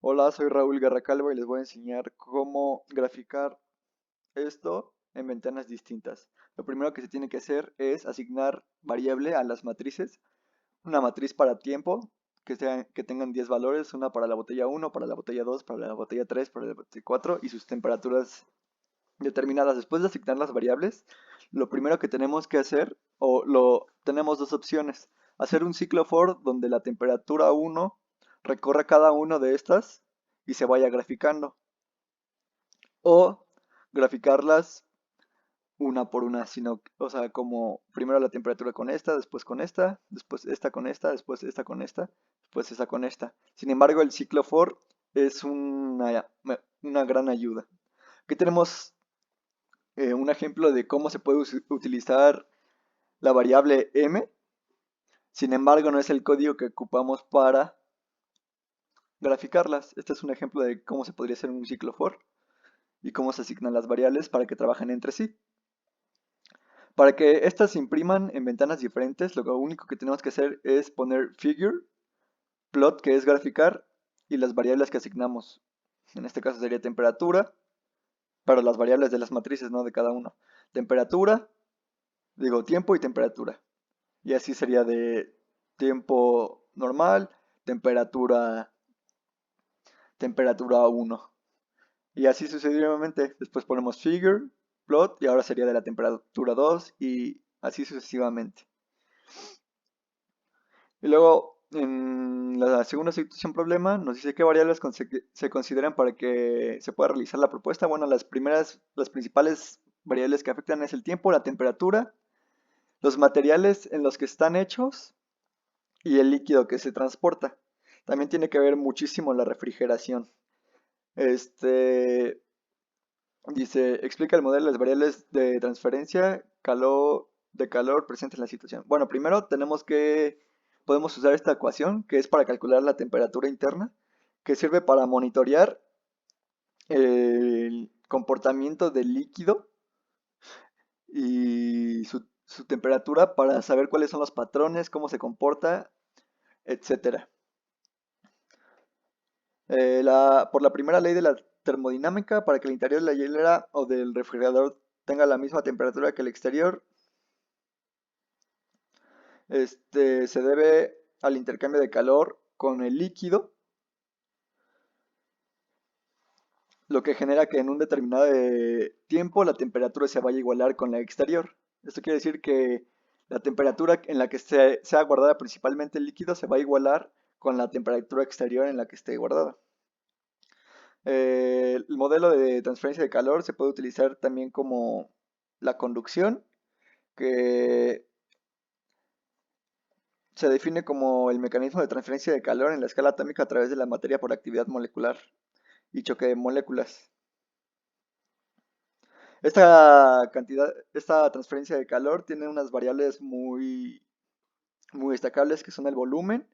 Hola, soy Raúl Garracalva y les voy a enseñar cómo graficar esto en ventanas distintas. Lo primero que se tiene que hacer es asignar variable a las matrices. Una matriz para tiempo, que tengan 10 valores, una para la botella uno, para la botella 2, para la botella 3, para la botella 4 y sus temperaturas determinadas. Después de asignar las variables, lo primero que tenemos que hacer, tenemos dos opciones. Hacer un ciclo for donde la temperatura uno recorra cada uno de estas y se vaya graficando. O graficarlas una por una, sino, o sea, como primero la temperatura con esta, después esta con esta, después esta con esta, después esta con esta. Sin embargo, el ciclo for es una gran ayuda. Aquí tenemos un ejemplo de cómo se puede utilizar la variable m. Sin embargo, no es el código que ocupamos para graficarlas. Este es un ejemplo de cómo se podría hacer un ciclo for y cómo se asignan las variables para que trabajen entre sí. Para que estas se impriman en ventanas diferentes, lo único que tenemos que hacer es poner figure, plot, que es graficar, y las variables que asignamos. En este caso sería temperatura, pero las variables de las matrices, no de cada uno. Temperatura, digo tiempo y temperatura. Y así sería de tiempo normal, temperatura 1. Y así sucesivamente. Después ponemos figure, plot, y ahora sería de la temperatura 2 y así sucesivamente. Y luego, en la segunda situación problema, nos dice qué variables se consideran para que se pueda realizar la propuesta. Bueno, las principales variables que afectan es el tiempo, la temperatura, los materiales en los que están hechos y el líquido que se transporta. También tiene que ver muchísimo la refrigeración. Este dice, explica el modelo de las variables de transferencia de calor presentes en la situación. Bueno, primero podemos usar esta ecuación que es para calcular la temperatura interna, que sirve para monitorear el comportamiento del líquido y su temperatura para saber cuáles son los patrones, cómo se comporta, etcétera. Por la primera ley de la termodinámica, para que el interior de la hielera o del refrigerador tenga la misma temperatura que el exterior, se debe al intercambio de calor con el líquido, lo que genera que en un determinado tiempo la temperatura se vaya a igualar con la exterior. Esto quiere decir que la temperatura en la que sea guardada principalmente el líquido se va a igualar con la temperatura exterior en la que esté guardada. El modelo de transferencia de calor se puede utilizar también como la conducción, que se define como el mecanismo de transferencia de calor en la escala atómica a través de la materia por actividad molecular y choque de moléculas. Esta transferencia de calor tiene unas variables muy destacables que son el volumen,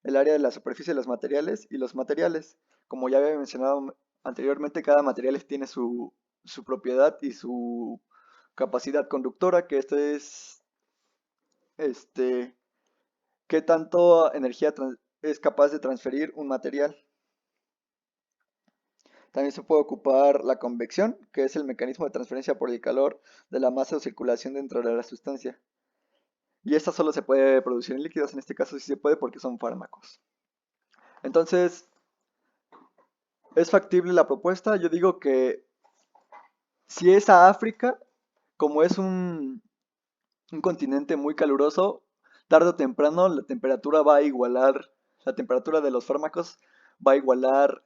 el área de la superficie de los materiales y los materiales. Como ya había mencionado anteriormente, cada material tiene su propiedad y su capacidad conductora, que esto es este, qué tanto energía es capaz de transferir un material. También se puede ocupar la convección, que es el mecanismo de transferencia por el calor de la masa o circulación dentro de la sustancia. Y esta solo se puede producir en líquidos, en este caso sí se puede porque son fármacos. Entonces, ¿es factible la propuesta? Yo digo que si es a África, como es un continente muy caluroso, tarde o temprano la temperatura va a igualar, la temperatura de los fármacos va a igualar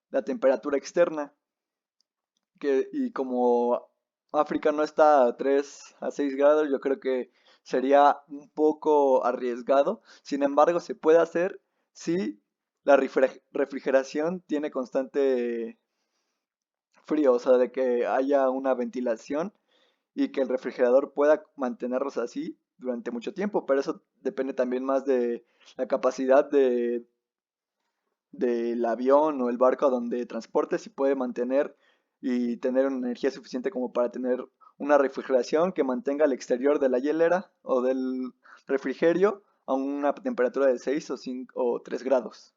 la temperatura externa. Y como África no está a 3 a 6 grados, yo creo que sería un poco arriesgado. Sin embargo, se puede hacer si la refrigeración tiene constante frío, o sea, de que haya una ventilación y que el refrigerador pueda mantenerlos así durante mucho tiempo, pero eso depende también más de la capacidad del avión o el barco a donde transporte, si puede mantener y tener una energía suficiente como para tener una refrigeración que mantenga el exterior de la hielera o del refrigerio a una temperatura de 6 o 5 o 3 grados.